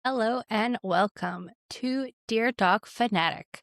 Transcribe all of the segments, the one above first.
Hello and welcome to Dear Dog Fanatic.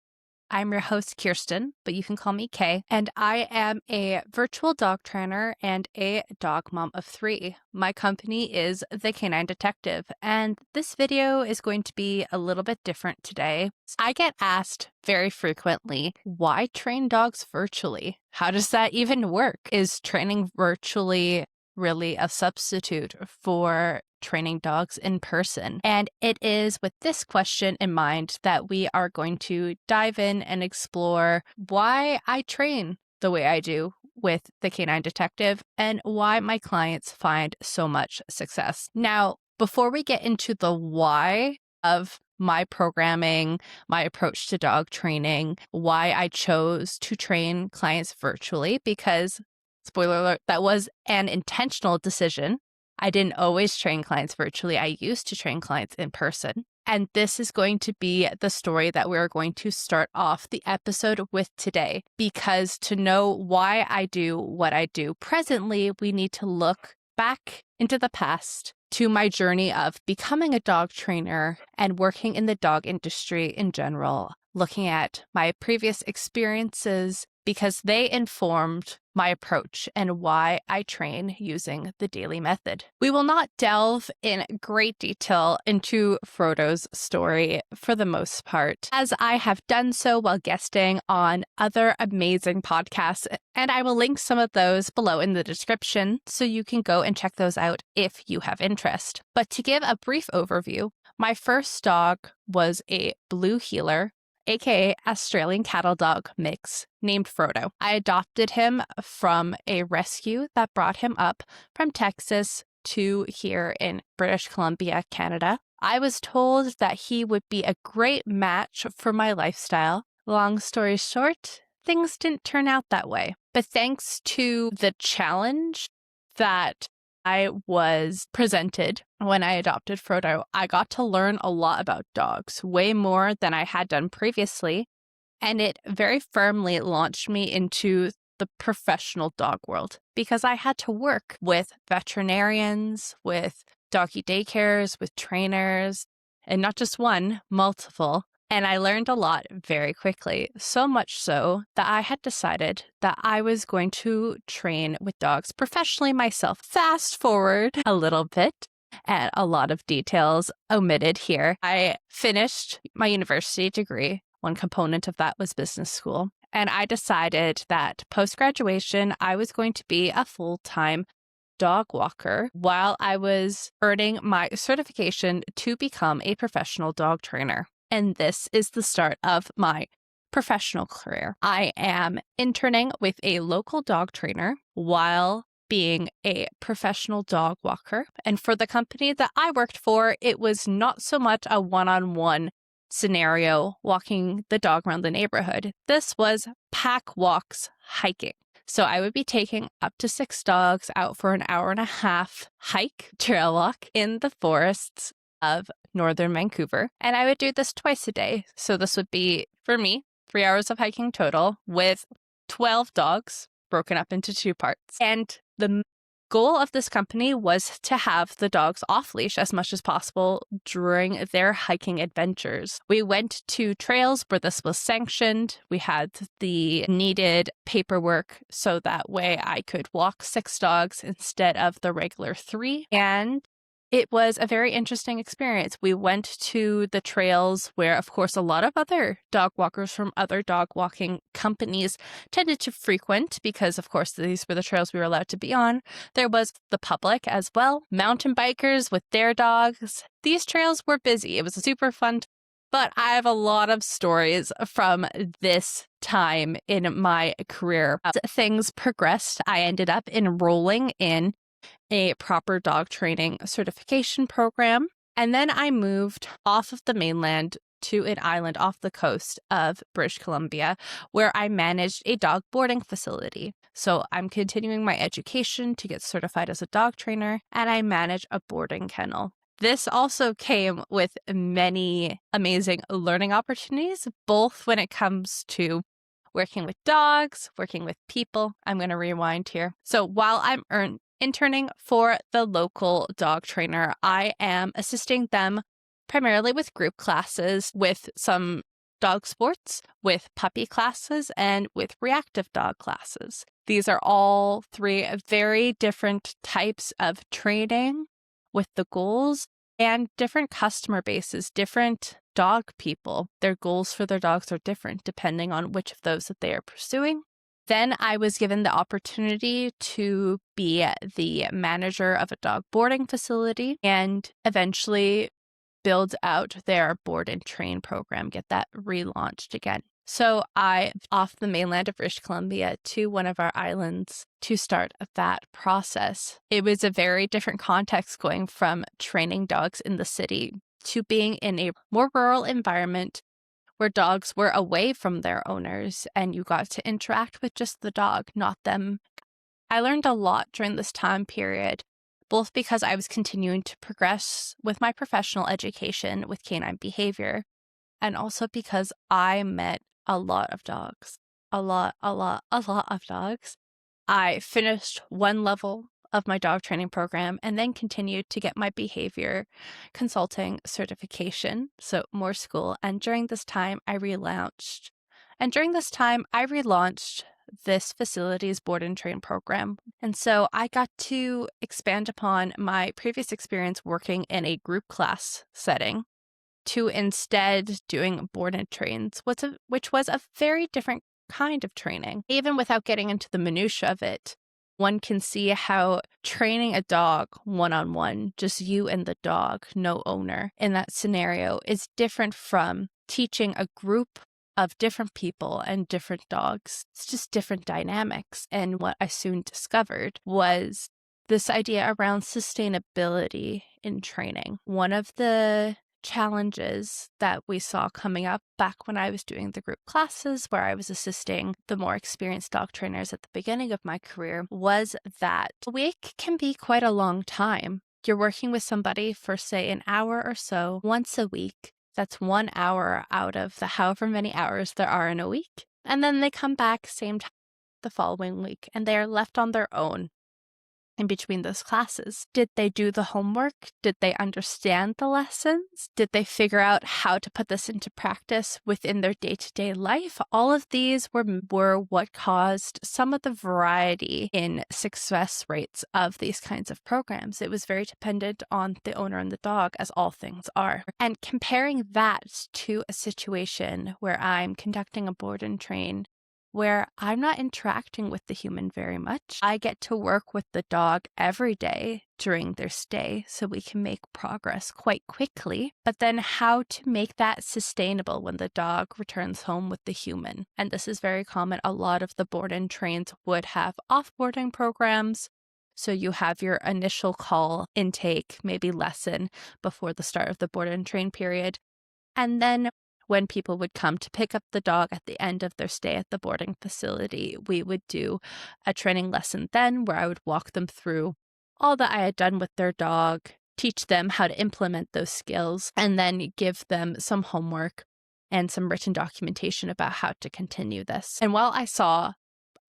I'm your host, Kirsten, but you can call me Kay, and I am a virtual dog trainer and a dog mom of 3. My company is the Canine Detective, and this video is going to be a little bit different today. I get asked very frequently, why train dogs virtually? How does that even work? Is training virtually really a substitute for training dogs in person? And it is with this question in mind that we are going to dive in and explore why I train the way I do with the Canine Detective and why my clients find so much success. Now, before we get into the why of my programming, my approach to dog training, why I chose to train clients virtually, because spoiler alert, that was an intentional decision. I didn't always train clients virtually. I used to train clients in person. And this is going to be the story that we're going to start off the episode with today. Because to know why I do what I do presently, we need to look back into the past to my journey of becoming a dog trainer and working in the dog industry in general, looking at my previous experiences because they informed my approach and why I train using the daily method. We will not delve in great detail into Frodo's story for the most part, as I have done so while guesting on other amazing podcasts, and I will link some of those below in the description so you can go and check those out if you have interest. But to give a brief overview, my first dog was a blue heeler, aka Australian cattle dog mix, named Frodo. I adopted him from a rescue that brought him up from Texas to here in British Columbia, Canada. I was told that he would be a great match for my lifestyle. Long story short, things didn't turn out that way. But thanks to the challenge that I was presented when I adopted Frodo, I got to learn a lot about dogs, way more than I had done previously, and it very firmly launched me into the professional dog world because I had to work with veterinarians, with doggy daycares, with trainers, and not just one, multiple. And I learned a lot very quickly, so much so that I had decided that I was going to train with dogs professionally myself. Fast forward a little bit, and a lot of details omitted here. I finished my university degree. One component of that was business school. And I decided that post-graduation, I was going to be a full-time dog walker while I was earning my certification to become a professional dog trainer. And this is the start of my professional career. I am interning with a local dog trainer while being a professional dog walker. And for the company that I worked for, it was not so much a one-on-one scenario walking the dog around the neighborhood. This was pack walks hiking. So I would be taking up to 6 dogs out for an hour and a half hike, trail walk in the forests of northern Vancouver. And I would do this twice a day. So this would be, for me, 3 hours of hiking total with 12 dogs broken up into 2 parts. And the goal of this company was to have the dogs off leash as much as possible during their hiking adventures. We went to trails where this was sanctioned. We had the needed paperwork so that way I could walk 6 dogs instead of the regular 3. And it was a very interesting experience. We went to the trails where, of course, a lot of other dog walkers from other dog walking companies tended to frequent because, of course, these were the trails we were allowed to be on. There was the public as well, mountain bikers with their dogs. These trails were busy. It was super fun. But I have a lot of stories from this time in my career. As things progressed, I ended up enrolling in a proper dog training certification program. And then I moved off of the mainland to an island off the coast of British Columbia, where I managed a dog boarding facility. So I'm continuing my education to get certified as a dog trainer, and I manage a boarding kennel. This also came with many amazing learning opportunities, both when it comes to working with dogs, working with people. I'm going to rewind here. So while I'm interning for the local dog trainer, I am assisting them primarily with group classes, with some dog sports, with puppy classes, and with reactive dog classes. These are all three very different types of training with the goals and different customer bases, different dog people. Their goals for their dogs are different depending on which of those that they are pursuing. Then I was given the opportunity to be the manager of a dog boarding facility and eventually build out their board and train program, get that relaunched again. So I off the mainland of British Columbia to one of our islands to start that process. It was a very different context going from training dogs in the city to being in a more rural environment where dogs were away from their owners and you got to interact with just the dog, not them. I learned a lot during this time period, both because I was continuing to progress with my professional education with canine behavior, and also because I met a lot of dogs. A lot of dogs. I finished one level of my dog training program and then continued to get my behavior consulting certification, so more school. And during this time, I relaunched. This facility's board and train program. And so I got to expand upon my previous experience working in a group class setting to instead doing board and trains, which was a very different kind of training. Even without getting into the minutia of it, one can see how training a dog one-on-one, just you and the dog, no owner, in that scenario is different from teaching a group of different people and different dogs. It's just different dynamics. And what I soon discovered was this idea around sustainability in training. One of the challenges that we saw coming up back when I was doing the group classes where I was assisting the more experienced dog trainers at the beginning of my career was that a week can be quite a long time. You're working with somebody for, say, an hour or so once a week. That's 1 hour out of the however many hours there are in a week. And then they come back same time the following week and they are left on their own in between those classes. Did they do the homework? Did they understand the lessons? Did they figure out how to put this into practice within their day-to-day life? All of these were what caused some of the variety in success rates of these kinds of programs. It was very dependent on the owner and the dog, as all things are. And comparing that to a situation where I'm conducting a board and train where I'm not interacting with the human very much. I get to work with the dog every day during their stay so we can make progress quite quickly. But then how to make that sustainable when the dog returns home with the human. And this is very common. A lot of the board and trains would have offboarding programs. So you have your initial call intake, maybe lesson before the start of the board and train period. And then when people would come to pick up the dog at the end of their stay at the boarding facility, we would do a training lesson then where I would walk them through all that I had done with their dog, teach them how to implement those skills, and then give them some homework and some written documentation about how to continue this. And while I saw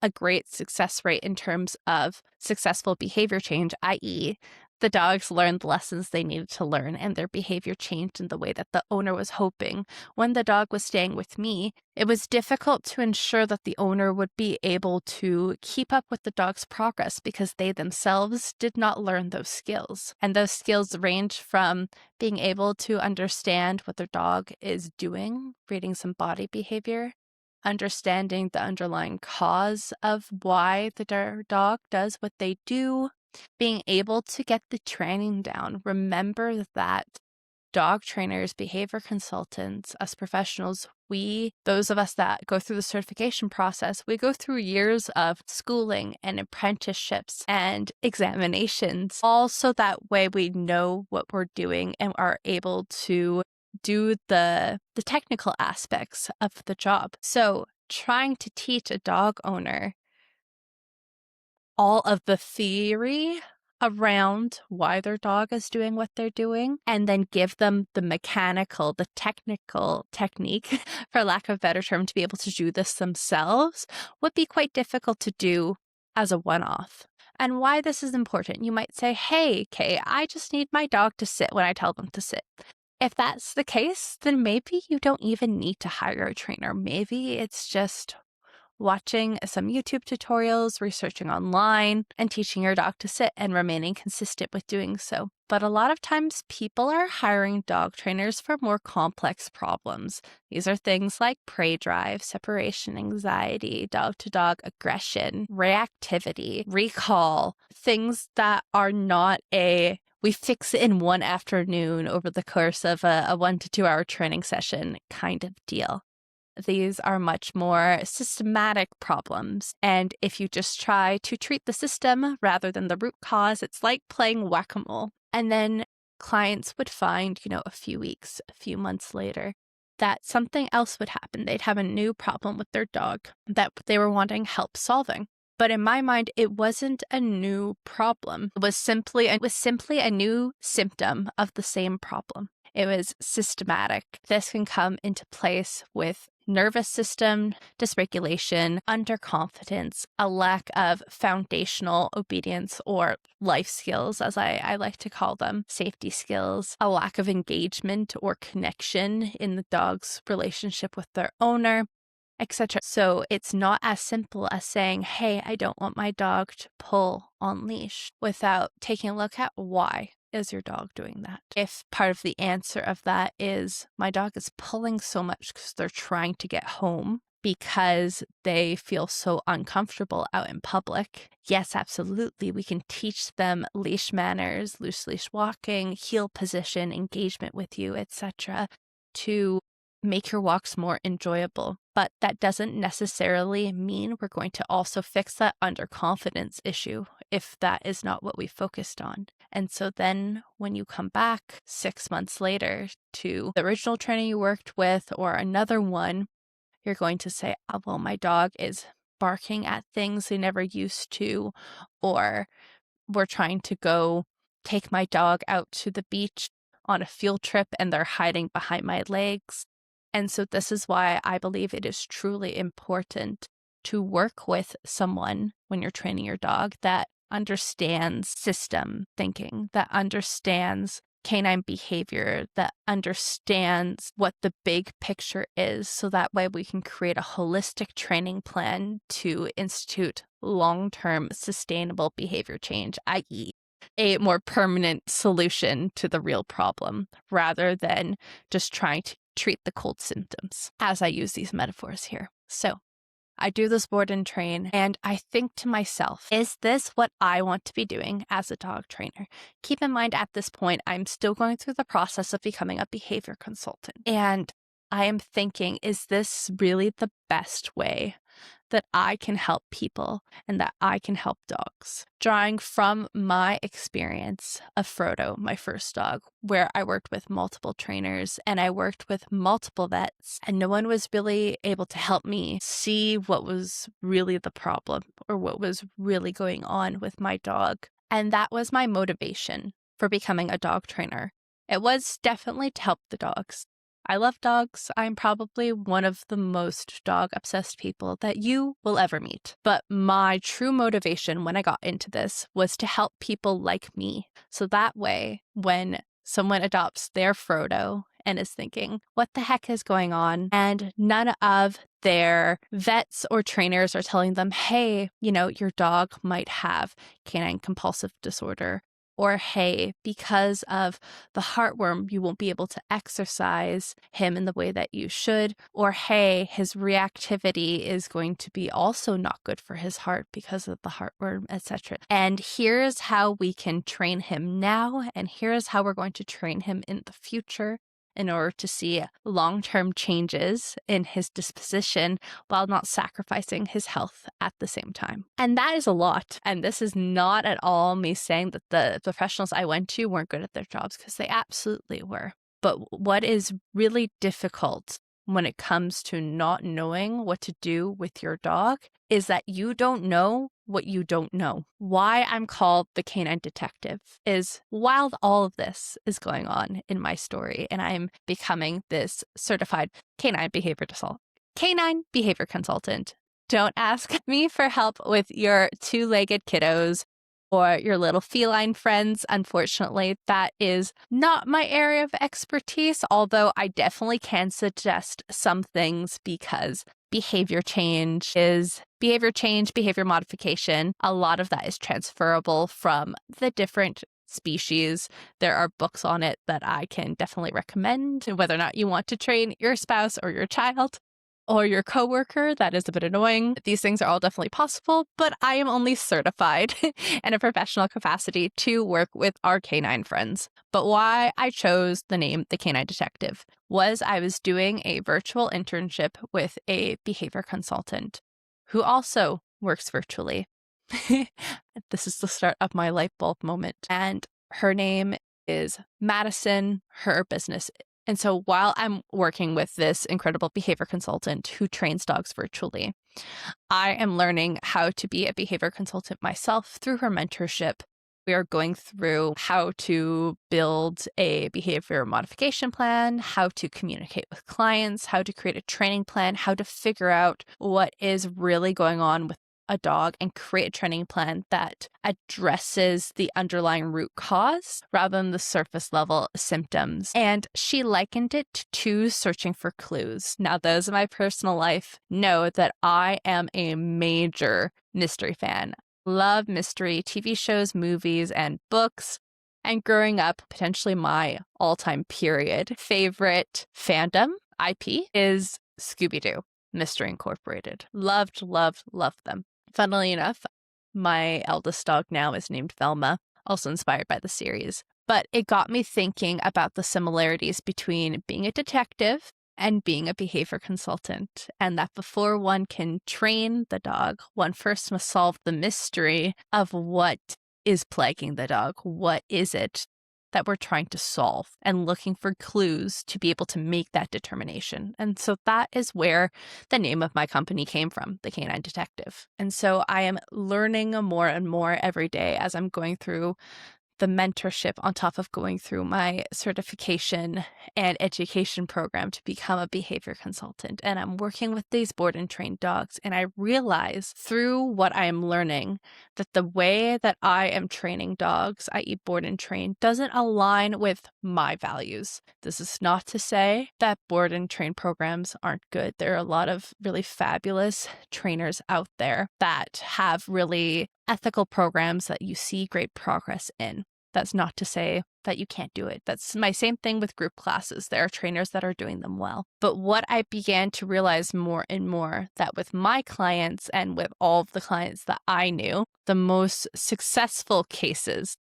a great success rate in terms of successful behavior change, i.e., the dogs learned the lessons they needed to learn and their behavior changed in the way that the owner was hoping. When the dog was staying with me, it was difficult to ensure that the owner would be able to keep up with the dog's progress because they themselves did not learn those skills. And those skills range from being able to understand what their dog is doing, reading some body behavior, understanding the underlying cause of why the dog does what they do, being able to get the training down. Remember that dog trainers, behavior consultants, us professionals, those of us that go through the certification process, we go through years of schooling and apprenticeships and examinations, all so that way we know what we're doing and are able to do the technical aspects of the job. So trying to teach a dog owner all of the theory around why their dog is doing what they're doing, and then give them the technical technique, for lack of a better term, to be able to do this themselves would be quite difficult to do as a one-off. And why this is important, you might say, hey, Kay, I just need my dog to sit when I tell them to sit. If that's the case, then maybe you don't even need to hire a trainer. Maybe it's just watching some YouTube tutorials, researching online, and teaching your dog to sit and remaining consistent with doing so. But a lot of times people are hiring dog trainers for more complex problems. These are things like prey drive, separation anxiety, dog-to-dog aggression, reactivity, recall, things that are not we fix it in one afternoon over the course of a 1 to 2 hour training session kind of deal. These are much more systematic problems. And if you just try to treat the system rather than the root cause, it's like playing whack-a-mole. And then clients would find, a few weeks, a few months later, that something else would happen. They'd have a new problem with their dog that they were wanting help solving. But in my mind, it wasn't a new problem. It was simply a new symptom of the same problem. It was systematic. This can come into place with nervous system dysregulation, underconfidence, a lack of foundational obedience or life skills, as I like to call them, safety skills, a lack of engagement or connection in the dog's relationship with their owner, etc. So it's not as simple as saying, hey, I don't want my dog to pull on leash, without taking a look at why is your dog doing that. If part of the answer of that is my dog is pulling so much because they're trying to get home because they feel so uncomfortable out in public, yes, absolutely, we can teach them leash manners, loose leash walking, heel position, engagement with you, etc., to make your walks more enjoyable. But that doesn't necessarily mean we're going to also fix that underconfidence issue if that is not what we focused on. And so then when you come back 6 months later to the original trainer you worked with or another one, you're going to say, oh, well, my dog is barking at things they never used to, or we're trying to go take my dog out to the beach on a field trip and they're hiding behind my legs. And so this is why I believe it is truly important to work with someone when you're training your dog that understands system thinking, that understands canine behavior, that understands what the big picture is, so that way we can create a holistic training plan to institute long-term sustainable behavior change, i.e., a more permanent solution to the real problem, rather than just trying to treat the cold symptoms, as I use these metaphors here. So I do this board and train, and I think to myself, is this what I want to be doing as a dog trainer? Keep in mind, at this point, I'm still going through the process of becoming a behavior consultant. And I am thinking, is this really the best way that I can help people and that I can help dogs? Drawing from my experience of Frodo, my first dog, where I worked with multiple trainers and I worked with multiple vets, and no one was really able to help me see what was really the problem or what was really going on with my dog. And that was my motivation for becoming a dog trainer. It was definitely to help the dogs. I love dogs. I'm probably one of the most dog-obsessed people that you will ever meet. But my true motivation when I got into this was to help people like me. So that way, when someone adopts their Frodo and is thinking, what the heck is going on? And none of their vets or trainers are telling them, hey, your dog might have canine compulsive disorder. Or, hey, because of the heartworm, you won't be able to exercise him in the way that you should. Or, hey, his reactivity is going to be also not good for his heart because of the heartworm, etc. And here's how we can train him now, and here's how we're going to train him in the future in order to see long-term changes in his disposition while not sacrificing his health at the same time. And that is a lot. And this is not at all me saying that the professionals I went to weren't good at their jobs, because they absolutely were. But what is really difficult when it comes to not knowing what to do with your dog is that you don't know what you don't know. Why I'm called the Canine Detective is, while all of this is going on in my story and I'm becoming this certified canine behavior consultant, don't ask me for help with your two-legged kiddos or your little feline friends. Unfortunately, that is not my area of expertise, although I definitely can suggest some things because behavior change, behavior modification. A lot of that is transferable from the different species. There are books on it that I can definitely recommend, whether or not you want to train your spouse or your child or your coworker. That is a bit annoying. These things are all definitely possible, but I am only certified in a professional capacity to work with our canine friends. But why I chose the name The Canine Detective was I was doing a virtual internship with a behavior consultant who also works virtually. This is the start of my light bulb moment. And her name is Madison, her business. And so while I'm working with this incredible behavior consultant who trains dogs virtually, I am learning how to be a behavior consultant myself through her mentorship. We are going through how to build a behavior modification plan, how to communicate with clients, how to create a training plan, how to figure out what is really going on with a dog and create a training plan that addresses the underlying root cause rather than the surface level symptoms. And she likened it to searching for clues. Now, those in my personal life know that I am a major mystery fan. Love mystery TV shows, movies, and books. And growing up, potentially my all-time period favorite fandom IP is Scooby-Doo, Mystery Incorporated. Loved, loved, loved them. Funnily enough, my eldest dog now is named Velma, also inspired by the series. But it got me thinking about the similarities between being a detective and being a behavior consultant, and that before one can train the dog, one first must solve the mystery of what is plaguing the dog. What is it that we're trying to solve, and looking for clues to be able to make that determination. And so that is where the name of my company came from, The Canine Detective. And so I am learning more and more every day as I'm going through the mentorship on top of going through my certification and education program to become a behavior consultant. And I'm working with these board and trained dogs. And I realize through what I am learning that the way that I am training dogs, i.e. board and trained, doesn't align with my values. This is not to say that board and trained programs aren't good. There are a lot of really fabulous trainers out there that have really ethical programs that you see great progress in. That's not to say that you can't do it. That's my same thing with group classes. There are trainers that are doing them well. But what I began to realize more and more that with my clients and with all of the clients that I knew, the most successful cases,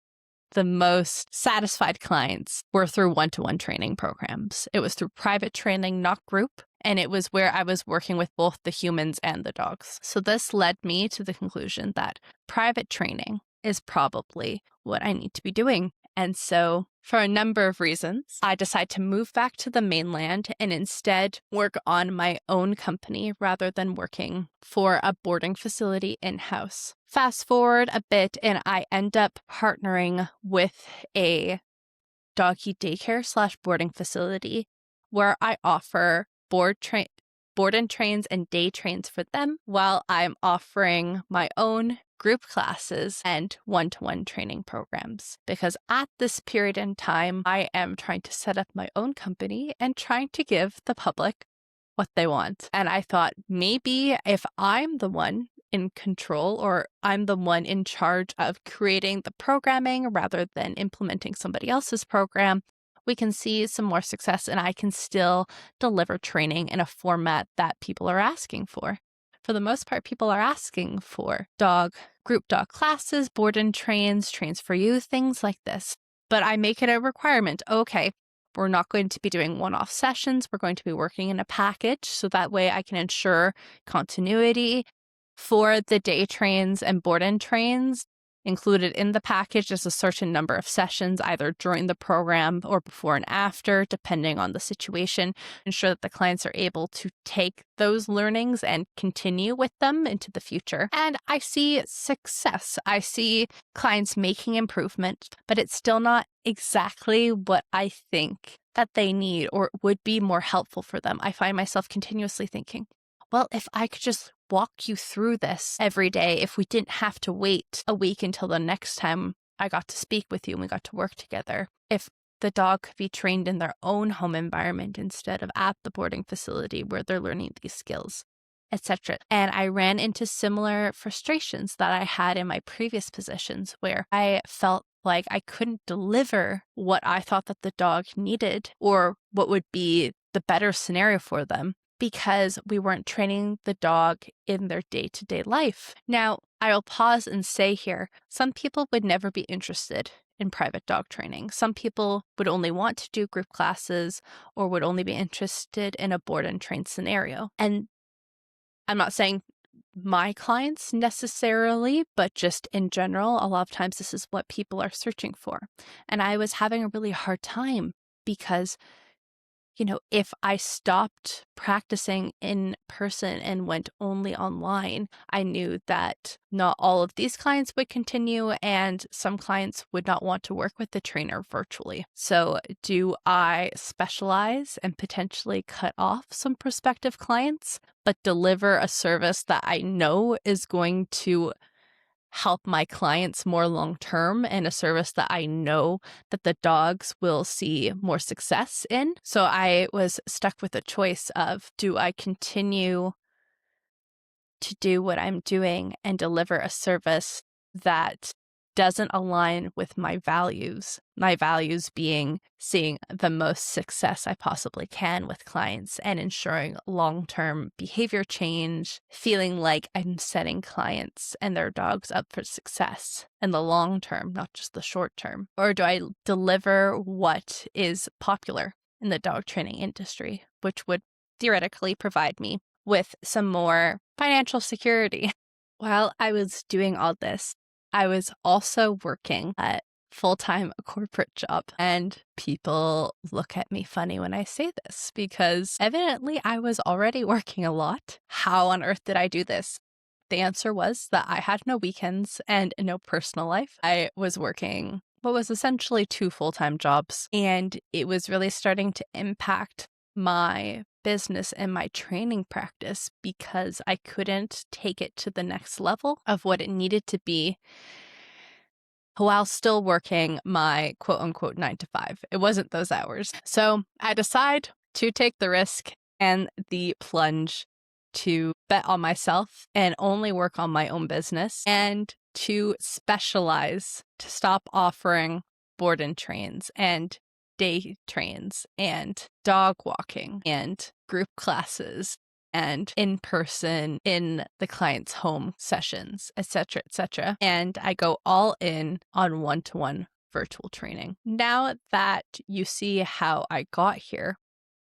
the most satisfied clients were through one-to-one training programs. It was through private training, not group. And it was where I was working with both the humans and the dogs. So this led me to the conclusion that private training is probably what I need to be doing. And so for a number of reasons, I decided to move back to the mainland and instead work on my own company rather than working for a boarding facility in-house. Fast forward a bit and I end up partnering with a doggy daycare / boarding facility where I offer board and trains and day trains for them while I'm offering my own group classes and one-to-one training programs. Because at this period in time, I am trying to set up my own company and trying to give the public what they want. And I thought maybe if I'm the one in control or I'm the one in charge of creating the programming rather than implementing somebody else's program, we can see some more success and I can still deliver training in a format that people are asking for. For the most part, people are asking for group dog classes, board and trains for you, things like this. But I make it a requirement. Okay, we're not going to be doing one-off sessions. We're going to be working in a package. So that way I can ensure continuity for the day trains and board and trains. Included in the package is a certain number of sessions, either during the program or before and after, depending on the situation. Ensure that the clients are able to take those learnings and continue with them into the future. And I see success. I see clients making improvement, but it's still not exactly what I think that they need or would be more helpful for them. I find myself continuously thinking, well, if I could just walk you through this every day, if we didn't have to wait a week until the next time I got to speak with you and we got to work together, if the dog could be trained in their own home environment instead of at the boarding facility where they're learning these skills, etc. And I ran into similar frustrations that I had in my previous positions where I felt like I couldn't deliver what I thought that the dog needed or what would be the better scenario for them because we weren't training the dog in their day-to-day life. Now, I'll pause and say here, some people would never be interested in private dog training. Some people would only want to do group classes or would only be interested in a board and train scenario. And I'm not saying my clients necessarily, but just in general, a lot of times this is what people are searching for. And I was having a really hard time because if I stopped practicing in person and went only online, I knew that not all of these clients would continue and some clients would not want to work with the trainer virtually. So do I specialize and potentially cut off some prospective clients, but deliver a service that I know is going to help my clients more long term and a service that I know that the dogs will see more success in? So I was stuck with a choice of, do I continue to do what I'm doing and deliver a service that doesn't align with my values being seeing the most success I possibly can with clients and ensuring long-term behavior change, feeling like I'm setting clients and their dogs up for success in the long term, not just the short term? Or do I deliver what is popular in the dog training industry, which would theoretically provide me with some more financial security? While I was doing all this, I was also working at full-time corporate job, and people look at me funny when I say this because evidently I was already working a lot. How on earth did I do this? The answer was that I had no weekends and no personal life. I was working what was essentially 2 full-time jobs, and it was really starting to impact my business and my training practice because I couldn't take it to the next level of what it needed to be while still working my quote unquote 9 to 5. It wasn't those hours. So I decide to take the risk and the plunge to bet on myself and only work on my own business and to specialize, to stop offering board and trains and day trains and dog walking and group classes and in person in the client's home sessions, etc., etc. And I go all in on one-to-one virtual training. Now that you see how I got here,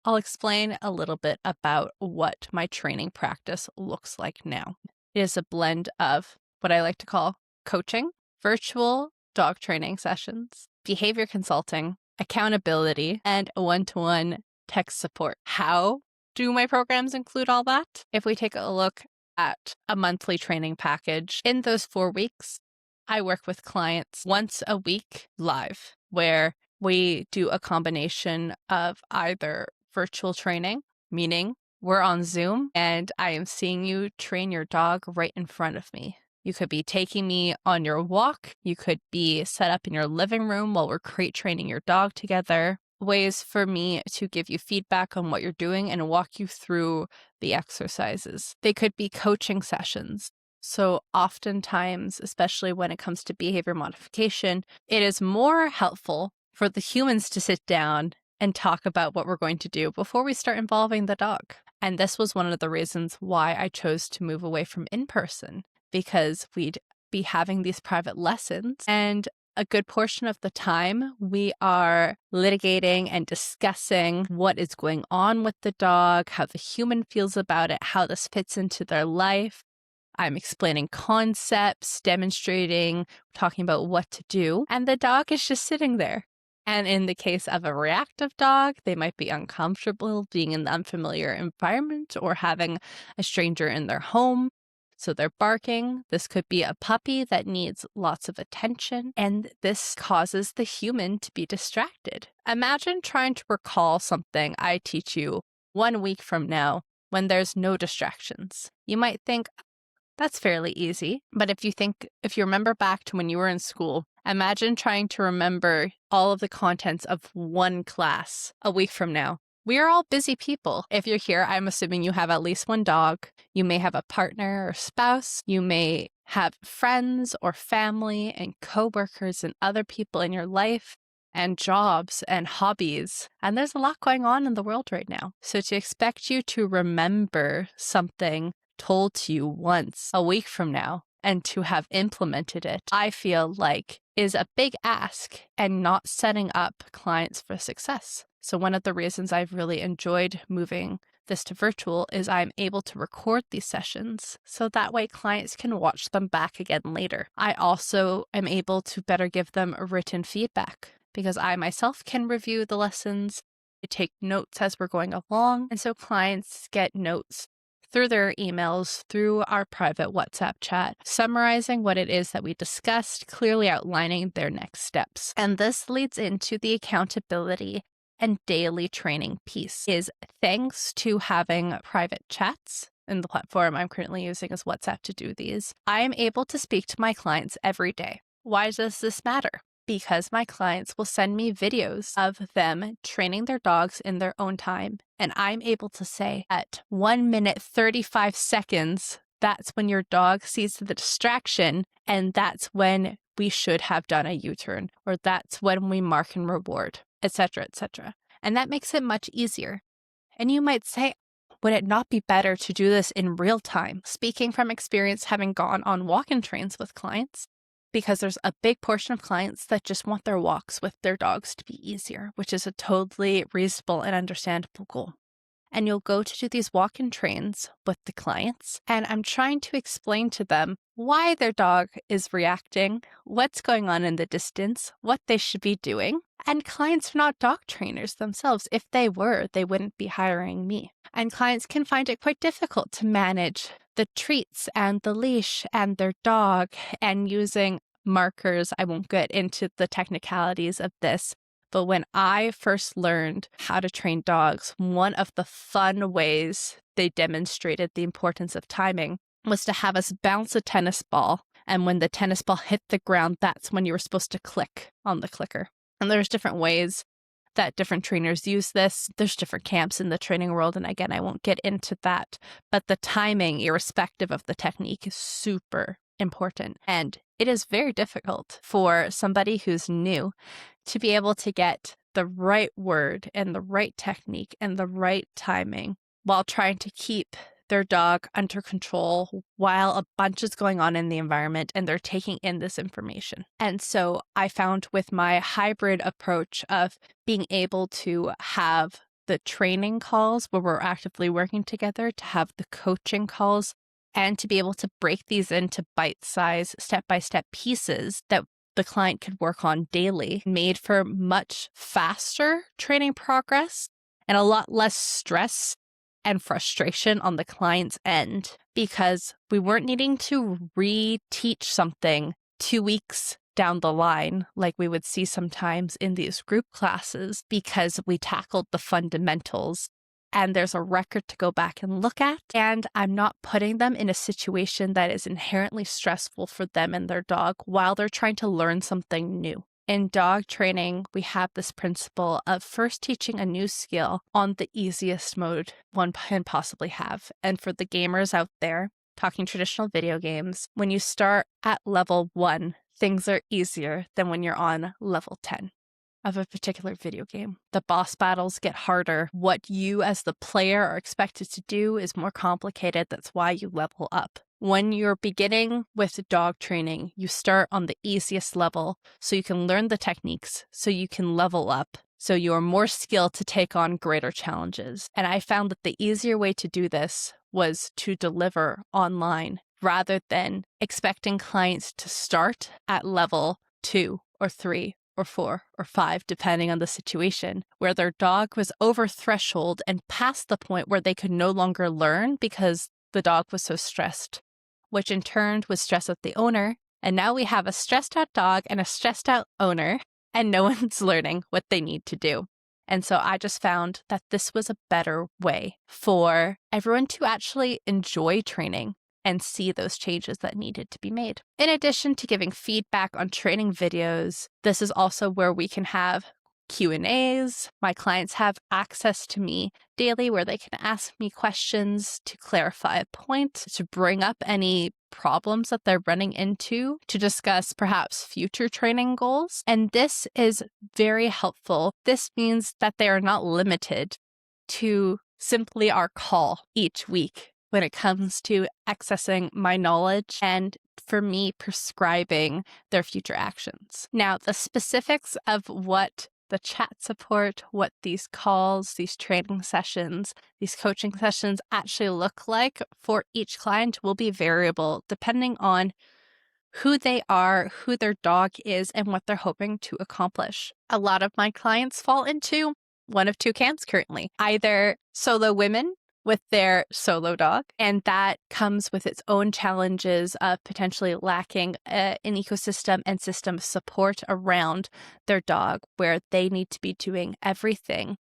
I'll explain a little bit about what my training practice looks like now. It is a blend of what I like to call coaching, virtual dog training sessions, behavior consulting, accountability, and one-to-one tech support. How do my programs include all that? If we take a look at a monthly training package, in those 4 weeks, I work with clients once a week live, where we do a combination of either virtual training, meaning we're on Zoom and I am seeing you train your dog right in front of me. You could be taking me on your walk. You could be set up in your living room while we're crate training your dog together. Ways for me to give you feedback on what you're doing and walk you through the exercises. They could be coaching sessions. So oftentimes, especially when it comes to behavior modification, it is more helpful for the humans to sit down and talk about what we're going to do before we start involving the dog. And this was one of the reasons why I chose to move away from in-person, because we'd be having these private lessons and a good portion of the time, we are litigating and discussing what is going on with the dog, how the human feels about it, how this fits into their life. I'm explaining concepts, demonstrating, talking about what to do, and the dog is just sitting there. And in the case of a reactive dog, they might be uncomfortable being in the unfamiliar environment or having a stranger in their home. So they're barking. This could be a puppy that needs lots of attention, and this causes the human to be distracted. Imagine trying to recall something I teach you 1 week from now when there's no distractions. You might think, that's fairly easy. But if you remember back to when you were in school, imagine trying to remember all of the contents of one class a week from now. We are all busy people. If you're here, I'm assuming you have at least one dog. You may have a partner or spouse. You may have friends or family and coworkers and other people in your life and jobs and hobbies. And there's a lot going on in the world right now. So to expect you to remember something told to you once a week from now and to have implemented it, I feel like is a big ask and not setting up clients for success. So one of the reasons I've really enjoyed moving this to virtual is I'm able to record these sessions so that way clients can watch them back again later. I also am able to better give them written feedback because I myself can review the lessons, I take notes as we're going along, and so clients get notes through their emails, through our private WhatsApp chat, summarizing what it is that we discussed, clearly outlining their next steps. And this leads into the accountability and daily training piece is thanks to having private chats in the platform I'm currently using as WhatsApp to do these, I am able to speak to my clients every day. Why does this matter? Because my clients will send me videos of them training their dogs in their own time. And I'm able to say at 1 minute, 35 seconds, that's when your dog sees the distraction. And that's when we should have done a U-turn, or that's when we mark and reward, etc., etc. And that makes it much easier. And you might say, would it not be better to do this in real time? Speaking from experience, having gone on walk-in trains with clients, because there's a big portion of clients that just want their walks with their dogs to be easier, which is a totally reasonable and understandable goal. And you'll go to do these walk-in trains with the clients, and I'm trying to explain to them why their dog is reacting, what's going on in the distance, what they should be doing. And clients are not dog trainers themselves. If they were, they wouldn't be hiring me. And clients can find it quite difficult to manage the treats and the leash and their dog and using markers. I won't get into the technicalities of this, but when I first learned how to train dogs, one of the fun ways they demonstrated the importance of timing was to have us bounce a tennis ball. And when the tennis ball hit the ground, that's when you were supposed to click on the clicker. And there's different ways that different trainers use this. There's different camps in the training world. And again, I won't get into that. But the timing, irrespective of the technique, is super important. And it is very difficult for somebody who's new to be able to get the right word and the right technique and the right timing while trying to keep their dog under control while a bunch is going on in the environment and they're taking in this information. And so I found with my hybrid approach of being able to have the training calls where we're actively working together, to have the coaching calls, and to be able to break these into bite-sized, step-by-step pieces that the client could work on daily, made for much faster training progress and a lot less stress and frustration on the client's end, because we weren't needing to reteach something 2 weeks down the line like we would see sometimes in these group classes, because we tackled the fundamentals and there's a record to go back and look at, and I'm not putting them in a situation that is inherently stressful for them and their dog while they're trying to learn something new. In dog training, we have this principle of first teaching a new skill on the easiest mode one can possibly have. And for the gamers out there, talking traditional video games, when you start at level 1, things are easier than when you're on level 10 of a particular video game. The boss battles get harder. What you as the player are expected to do is more complicated. That's why you level up. When you're beginning with dog training, you start on the easiest level so you can learn the techniques, so you can level up, so you're more skilled to take on greater challenges. And I found that the easier way to do this was to deliver online rather than expecting clients to start at level 2 or 3 or 4 or 5, depending on the situation, where their dog was over threshold and past the point where they could no longer learn because the dog was so stressed, which in turn would stress out the owner. And now we have a stressed out dog and a stressed out owner, and no one's learning what they need to do. And so I just found that this was a better way for everyone to actually enjoy training and see those changes that needed to be made. In addition to giving feedback on training videos, this is also where we can have Q&As. My clients have access to me daily where they can ask me questions to clarify a point, to bring up any problems that they're running into, to discuss perhaps future training goals. And this is very helpful. This means that they are not limited to simply our call each week when it comes to accessing my knowledge and for me prescribing their future actions. Now, the specifics of what the chat support, what these calls, these training sessions, these coaching sessions actually look like for each client will be variable depending on who they are, who their dog is, and what they're hoping to accomplish. A lot of my clients fall into one of two camps currently, either solo women with their solo dog, and that comes with its own challenges of potentially lacking an ecosystem and system support around their dog where they need to be doing everything.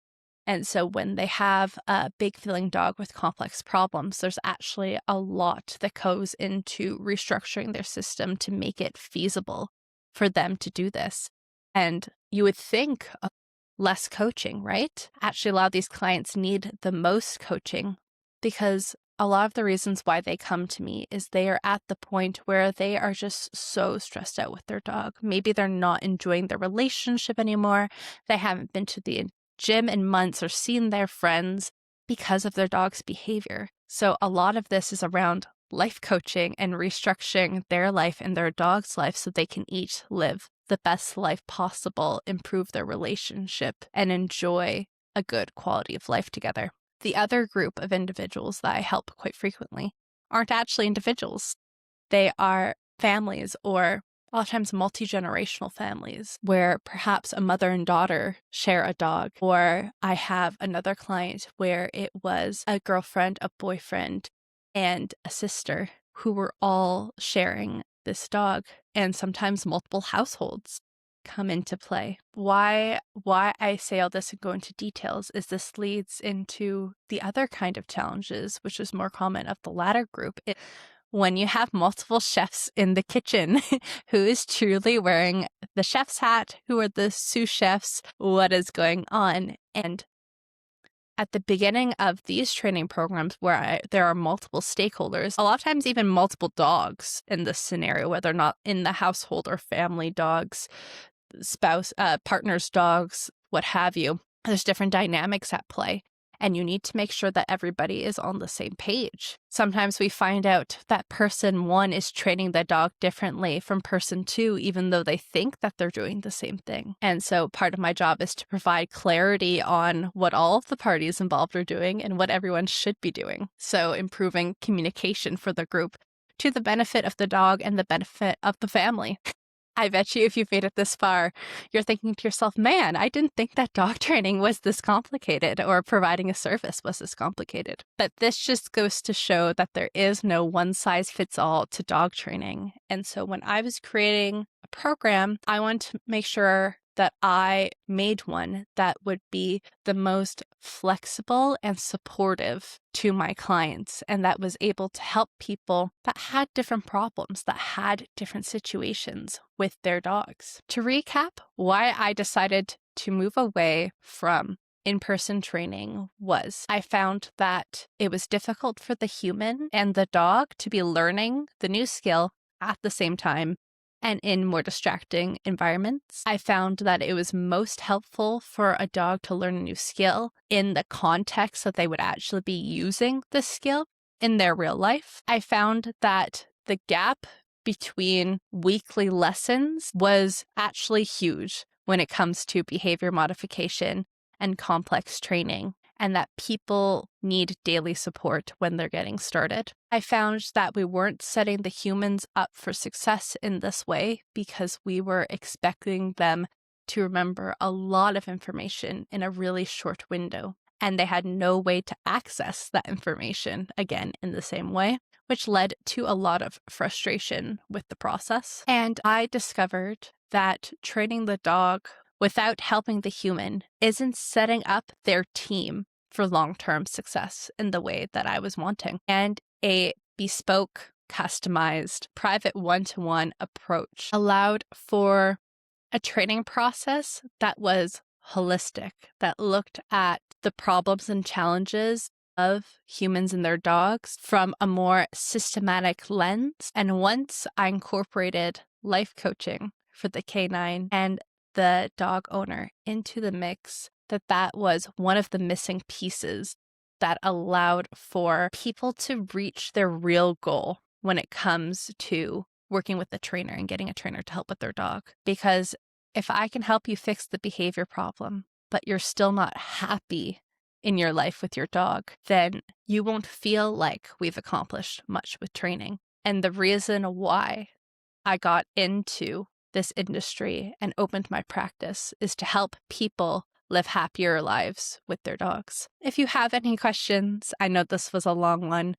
And so when they have a big feeling dog with complex problems, there's actually a lot that goes into restructuring their system to make it feasible for them to do this. And you would think less coaching, right? Actually, a lot of these clients need the most coaching because a lot of the reasons why they come to me is they are at the point where they are just so stressed out with their dog. Maybe they're not enjoying their relationship anymore. They haven't been to the gym in months or seen their friends because of their dog's behavior. So a lot of this is around life coaching and restructuring their life and their dog's life so they can each live the best life possible, improve their relationship, and enjoy a good quality of life together. The other group of individuals that I help quite frequently aren't actually individuals. They are families, or a lot of times multi-generational families where perhaps a mother and daughter share a dog. Or I have another client where it was a girlfriend, a boyfriend, and a sister who were all sharing this dog, and sometimes multiple households come into play. Why I say all this and go into details is this leads into the other kind of challenges, which is more common of the latter group. When you have multiple chefs in the kitchen, who is truly wearing the chef's hat? Who are the sous chefs? What is going on? And at the beginning of these training programs where there are multiple stakeholders, a lot of times even multiple dogs in this scenario, whether not in the household or family dogs, spouse, partners' dogs, what have you, there's different dynamics at play. And you need to make sure that everybody is on the same page. Sometimes we find out that person one is training the dog differently from person two, even though they think that they're doing the same thing. And so part of my job is to provide clarity on what all of the parties involved are doing and what everyone should be doing. So improving communication for the group to the benefit of the dog and the benefit of the family. I bet you if you've made it this far, you're thinking to yourself, man, I didn't think that dog training was this complicated or providing a service was this complicated. But this just goes to show that there is no one size fits all to dog training. And so when I was creating a program, I wanted to make sure that I made one that would be the most flexible and supportive to my clients, and that was able to help people that had different problems, that had different situations with their dogs. To recap, why I decided to move away from in-person training was I found that it was difficult for the human and the dog to be learning the new skill at the same time and in more distracting environments. I found that it was most helpful for a dog to learn a new skill in the context that they would actually be using the skill in their real life. I found that the gap between weekly lessons was actually huge when it comes to behavior modification and complex training, and that people need daily support when they're getting started. I found that we weren't setting the humans up for success in this way because we were expecting them to remember a lot of information in a really short window, and they had no way to access that information again in the same way, which led to a lot of frustration with the process. And I discovered that training the dog without helping the human isn't setting up their team for long-term success in the way that I was wanting. And a bespoke, customized, private one-to-one approach allowed for a training process that was holistic, that looked at the problems and challenges of humans and their dogs from a more systematic lens. And once I incorporated life coaching for the canine and the dog owner into the mix, that was one of the missing pieces that allowed for people to reach their real goal when it comes to working with the trainer and getting a trainer to help with their dog. Because if I can help you fix the behavior problem, but you're still not happy in your life with your dog, then you won't feel like we've accomplished much with training. And the reason why I got into this industry and opened my practice is to help people live happier lives with their dogs. If you have any questions, I know this was a long one,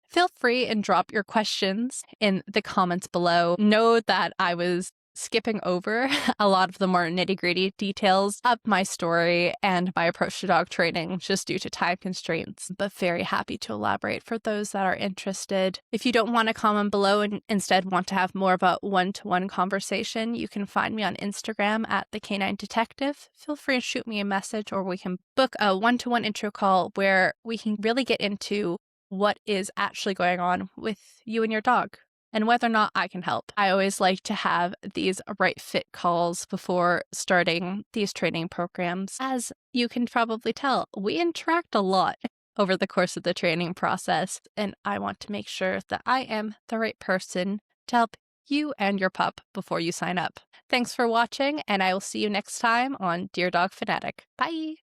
feel free and drop your questions in the comments below. Know that I was skipping over a lot of the more nitty-gritty details of my story and my approach to dog training just due to time constraints, but very happy to elaborate for those that are interested. If you don't want to comment below and instead want to have more of a one-to-one conversation, you can find me on Instagram at the Canine Detective. Feel free to shoot me a message, or we can book a one-to-one intro call where we can really get into what is actually going on with you and your dog and whether or not I can help. I always like to have these right fit calls before starting these training programs. As you can probably tell, we interact a lot over the course of the training process, and I want to make sure that I am the right person to help you and your pup before you sign up. Thanks for watching, and I will see you next time on Dear Dog Fanatic. Bye!